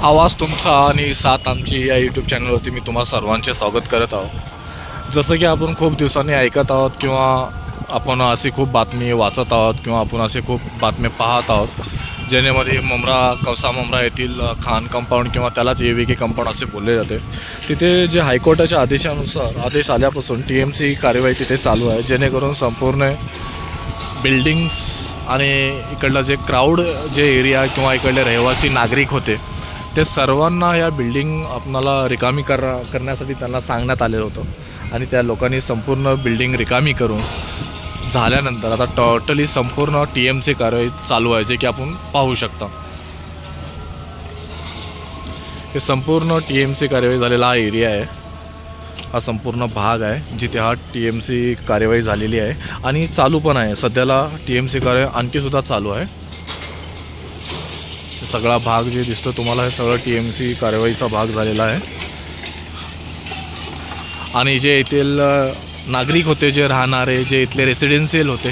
आवाज तुमचा आणि साथ आमची या यूट्यूब चॅनलवरती मी तुम्हा सर्वांचे स्वागत करत आहोत। जसं की आपण खूप दिवसांनी ऐकत आहोत किंवा आपण अशी खूप बातमी वाचत आहोत किंवा आपण असे खूप बातम्या पाहत आहोत ज्यामध्ये कौसा मुंब्रा येथील खान कंपाऊंड किंवा त्यालाच AVK कंपाऊंड असे बोलले जाते, तिथे जे हायकोर्टाच्या आदेशानुसार आदेश आल्यापासून TMC कार्यवाही तिथे चालू आहे, जेणेकरून संपूर्ण बिल्डिंग्स आणि इकडलं जे क्राऊड जे एरिया किंवा इकडले रहिवासी नागरिक होते ते सर्वांना या बिल्डिंग आपणाला रिकामी करण्यासाठी त्यांना सांगण्यात आलेलं होतं आणि त्या लोकांनी संपूर्ण बिल्डिंग रिकामी करून झाल्यानंतर आता टोटली संपूर्ण TMC कारवाई चालू आहे, जे की आपण पाहू शकता। हे संपूर्ण TMC कारवाई झालेला हा एरिया आहे, हा संपूर्ण भाग आहे जिथे हा TMC कारवाई झालेली आहे आणि चालू पण आहे। सध्याला TMC कारवाई आणखीसुद्धा चालू आहे। सगळा भाग जे दिसतो तुम्हाला हे सगळं TMC कारवाईचा भाग झालेला आहे आणि जे येथील नागरिक होते, जे राहणारे, जे इथले रेसिडेन्शियल होते,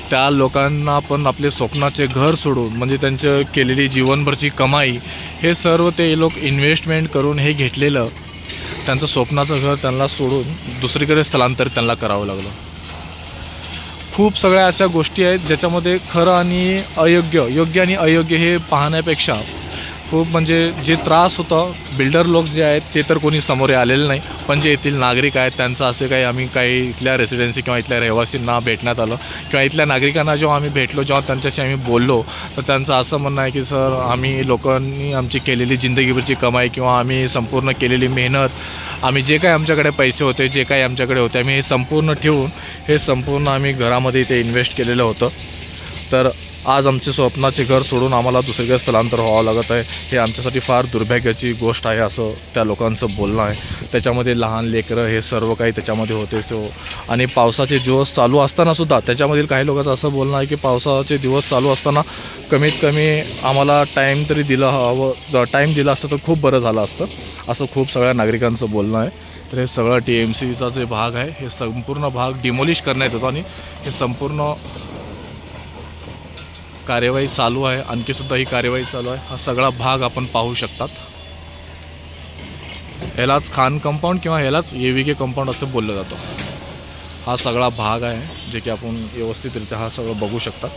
त्या लोकांना पण आपले स्वप्नाचे घर सोडून म्हणजे त्यांचं केलेली जीवनभरची कमाई हे सर्व ते लोक इन्व्हेस्टमेंट करून हे घेतलेलं त्यांचं स्वप्नाचं घर त्यांना सोडून दुसरीकडे स्थलांतरित त्यांना करावं लागलं। खूप सगळ्या अशा गोष्टी आहेत ज्याच्यामध्ये खरं आणि योग्य आणि अयोग्य हे पाहण्यापेक्षा खूप म्हणजे जे त्रास होता बिल्डर लोक जे आहेत ते तर कोणी समोर आलेलं नाही, पण जे येथील नागरिक आहेत त्यांचं असे काही इथल्या रेसिडेन्सी किंवा इथल्या रहिवासींना भेटण्यात आलं किंवा इथल्या नागरिकांना जेव्हा आम्ही भेटलो, जेव्हा त्यांच्याशी आम्ही बोललो, तर त्यांचं असं म्हणणं आहे की सर आम्ही लोकांनी आमची केलेली जिंदगीभरची कमाई किंवा आम्ही संपूर्ण केलेली मेहनत, आम्ही जे काही आमच्याकडे पैसे होते, जे काही आमच्याकडे होते, आम्ही हे संपूर्ण ठेवून हे संपूर्ण आम्ही घरामध्ये इथे इन्व्हेस्ट केलेलं होतं, तर आज आमचे स्वप्नाचे घर सोडून आम्हाला दुसरीकडे स्थलांतर व्हावं लागत आहे। हे आमच्यासाठी फार दुर्भाग्याची गोष्ट आहे असं त्या लोकांचं बोलणं आहे। त्याच्यामध्ये लहान लेकरं हे सर्व काही त्याच्यामध्ये होते आणि पावसाचे दिवस चालू असतानासुद्धा त्याच्यामधील काही लोकांचं असं बोलणं आहे की पावसाचे दिवस चालू असताना कमीत कमी आम्हाला टाईम तरी टाईम दिला असतं तर खूप बरं झालं असतं, असं खूप सगळ्या नागरिकांचं बोलणं आहे। तर हे सगळं TMCचा जे भाग आहे हे संपूर्ण भाग डिमोलिश करण्यात येतो आणि हे संपूर्ण कार्यवाही चालू आहे, आणखीसुद्धा ही कार्यवाही चालू आहे। हा सगळा भाग आपण पाहू शकतात, ह्यालाच खान कंपाऊंड किंवा ह्यालाच AVK कंपाऊंड असं बोललं जातं। हा सगळा भाग आहे जे की आपण व्यवस्थितरित्या हा सगळं बघू शकतात।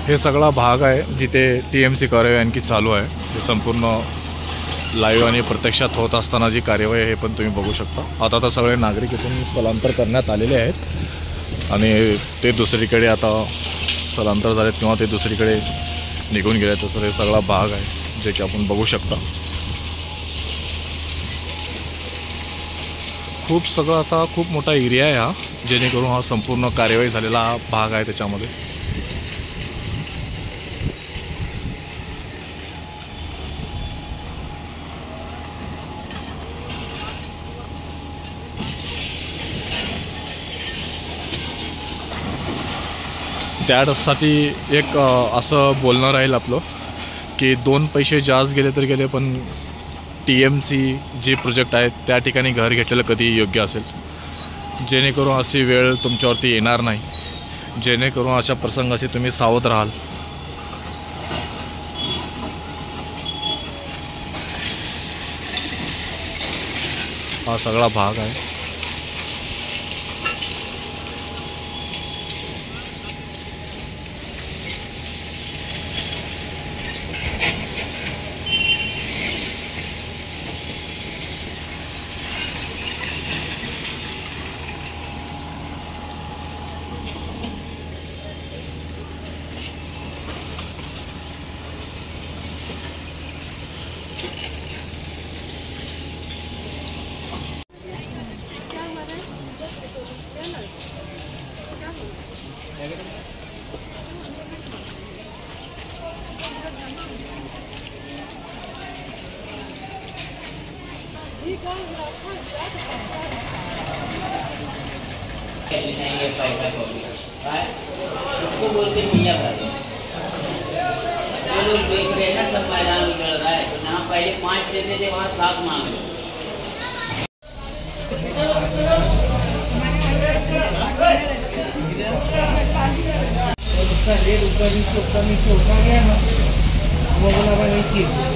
हे सगळा भाग आहे जिथे TMC कार्यवाही आणखी चालू आहे, हे संपूर्ण लाईव्ह आणि प्रत्यक्षात होत असताना जी कार्यवाही हे पण तुम्ही बघू शकता। आता तर सगळे नागरिक इथून स्थलांतर करण्यात आलेले आहेत आणि ते दुसरीकडे आता स्थलांतर झालेत किंवा ते दुसरीकडे निघून गेले, तसं हे सगळा भाग आहे जे की आपण बघू शकता। खूप मोठा एरिया आहे हा, जेणेकरून हा संपूर्ण कार्यवाही झालेला हा भाग आहे त्याच्यामध्ये। त्यासाठी एक असं बोलणं राहील आपलं की 2 पैसे जास्त गेले तर गेले, पण TMC जे प्रोजेक्ट आहेत त्या ठिकाणी घर घेतलेलं कधीही योग्य असेल, जेणेकरून अशी वेळ तुमच्यावरती येणार नाही, जेणेकरून अशा प्रसंगाशी तुम्ही सावध राहाल। हा सगळा भाग आहे। उसको बोलते मियाँ भाई, जो लोग देख रहे हैं ना सब मैदान निकल रहा है, तो यहाँ पहले 5 देते थे, वहाँ 7 मांग लो। उसका रेट ऊपर नीचे होता गया ना। बघून आपण